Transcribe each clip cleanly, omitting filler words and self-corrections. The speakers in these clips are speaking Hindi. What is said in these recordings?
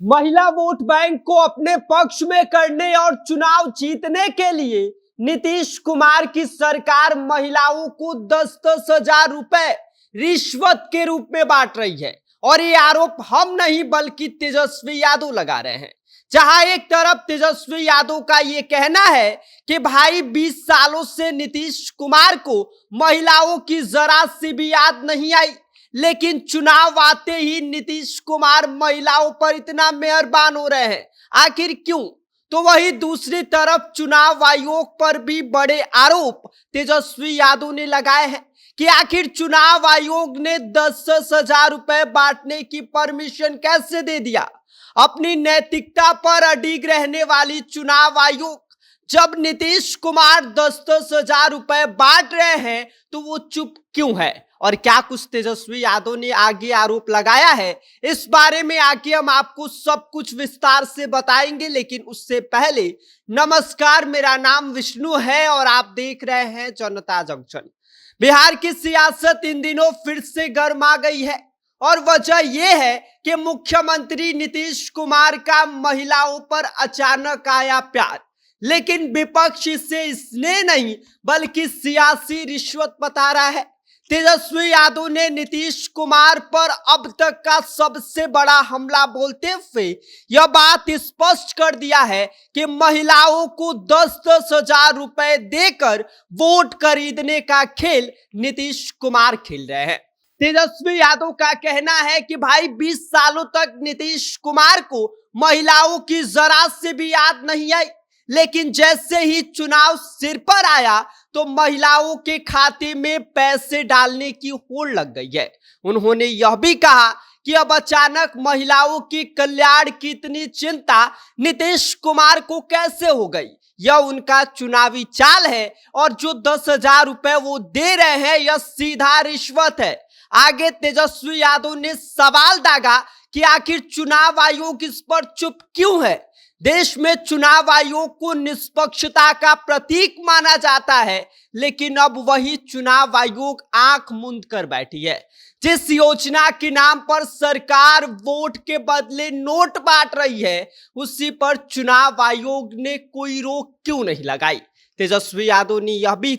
महिला वोट बैंक को अपने पक्ष में करने और चुनाव जीतने के लिए नीतीश कुमार की सरकार महिलाओं को 10-10 हजार रुपए रिश्वत के रूप में बांट रही है। और ये आरोप हम नहीं बल्कि तेजस्वी यादव लगा रहे हैं। जहां एक तरफ तेजस्वी यादव का ये कहना है कि भाई 20 सालों से नीतीश कुमार को महिलाओं की जरा सी भी याद नहीं आई, लेकिन चुनाव आते ही नीतीश कुमार महिलाओं पर इतना मेहरबान हो रहे हैं, आखिर क्यों? तो वही दूसरी तरफ चुनाव आयोग पर भी बड़े आरोप तेजस्वी यादव ने लगाए हैं कि आखिर चुनाव आयोग ने 10-10 हजार रुपए बांटने की परमिशन कैसे दे दिया। अपनी नैतिकता पर अडिग रहने वाली चुनाव आयोग जब नीतीश कुमार 10-10 हजार रुपए बांट रहे हैं तो वो चुप क्यों है, और क्या कुछ तेजस्वी यादव ने आगे आरोप लगाया है, इस बारे में आगे हम आपको सब कुछ विस्तार से बताएंगे। लेकिन उससे पहले नमस्कार, मेरा नाम विष्णु है और आप देख रहे हैं जनता जंक्शन। बिहार की सियासत इन दिनों फिर से गर्मा गई है और वजह यह है कि मुख्यमंत्री नीतीश कुमार का महिलाओं पर अचानक आया प्यार, लेकिन विपक्ष इसे स्नेह नहीं बल्कि सियासी रिश्वत बता रहा है। तेजस्वी यादव ने नीतीश कुमार पर अब तक का सबसे बड़ा हमला बोलते हुए यह बात स्पष्ट कर दिया है कि महिलाओं को 10-10 हजार रुपए देकर वोट खरीदने का खेल नीतीश कुमार खेल रहे हैं। तेजस्वी यादव का कहना है कि भाई 20 सालों तक नीतीश कुमार को महिलाओं की जरा से भी याद नहीं आई, लेकिन जैसे ही चुनाव सिर पर आया तो महिलाओं के खाते में पैसे डालने की होड़ लग गई है। उन्होंने यह भी कहा कि अब अचानक महिलाओं की कल्याण की इतनी चिंता नीतीश कुमार को कैसे हो गई। यह उनका चुनावी चाल है और जो 10 हजार रुपए वो दे रहे हैं यह सीधा रिश्वत है। आगे तेजस्वी यादव ने सवाल दागा कि आखिर चुनाव आयोग इस पर चुप क्यों है। देश में चुनाव आयोग को निष्पक्षता का प्रतीक माना जाता है, लेकिन अब वही चुनाव आयोग आंख मूंद कर बैठी है। जिस योजना के नाम पर सरकार वोट के बदले नोट बांट रही है, उसी पर चुनाव आयोग ने कोई रोक क्यों नहीं लगाई। तेजस्वी यादव ने यह भी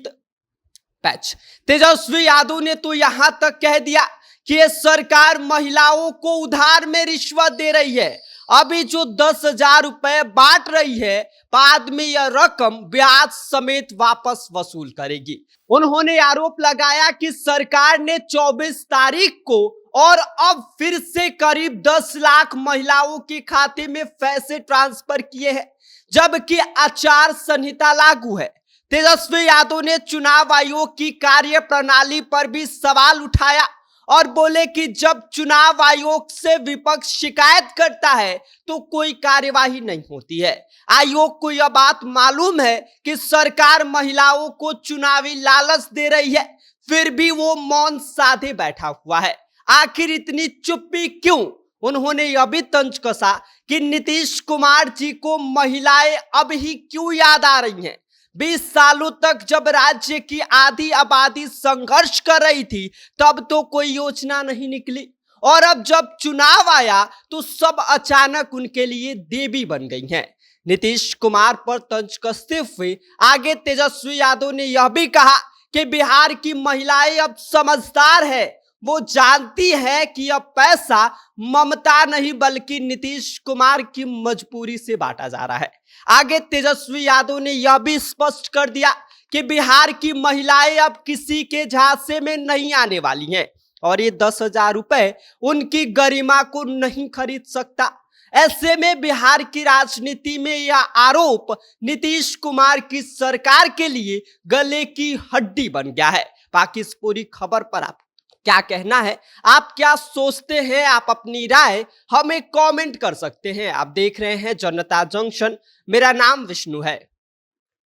तेजस्वी यादव ने तो यहां तक कह दिया कि ये सरकार महिलाओं को उधार में रिश्वत दे रही है। अभी जो 10 हजार रुपए बांट रही है, बाद में यह रकम ब्याज समेत वापस वसूल करेगी। उन्होंने आरोप लगाया कि सरकार ने 24 तारीख को और अब फिर से करीब 10 लाख महिलाओं के खाते में पैसे ट्रांसफर किए हैं, जबकि आचार संहिता लागू है। तेजस्वी यादव ने चुनाव आयोग की कार्य प्रणाली पर भी सवाल उठाया और बोले कि जब चुनाव आयोग से विपक्ष शिकायत करता है तो कोई कार्यवाही नहीं होती है। आयोग को यह बात मालूम है कि सरकार महिलाओं को चुनावी लालच दे रही है, फिर भी वो मौन साधे बैठा हुआ है। आखिर इतनी चुप्पी क्यों? उन्होंने यह भी तंज कसा कि नीतीश कुमार जी को महिलाएं अब ही क्यों याद आ रही हैं। 20 सालों तक जब राज्य की आधी आबादी संघर्ष कर रही थी तब तो कोई योजना नहीं निकली, और अब जब चुनाव आया तो सब अचानक उनके लिए देवी बन गई हैं। नीतीश कुमार पर तंज कसते हुए आगे तेजस्वी यादव ने यह भी कहा कि बिहार की महिलाएं अब समझदार है, वो जानती है कि यह पैसा ममता नहीं बल्कि नीतीश कुमार की मजबूरी से बांटा जा रहा है। आगे तेजस्वी यादव ने यह भी स्पष्ट कर दिया कि बिहार की महिलाएं अब किसी के झांसे में नहीं आने वाली हैं और ये 10 हजार रुपए उनकी गरिमा को नहीं खरीद सकता। ऐसे में बिहार की राजनीति में यह आरोप नीतीश कुमार की सरकार के लिए गले की हड्डी बन गया है। बाकी इस पूरी खबर पर आप क्या कहना है, आप क्या सोचते हैं, आप अपनी राय हमें कमेंट कर सकते हैं। आप देख रहे हैं जनता जंक्शन, मेरा नाम विष्णु है।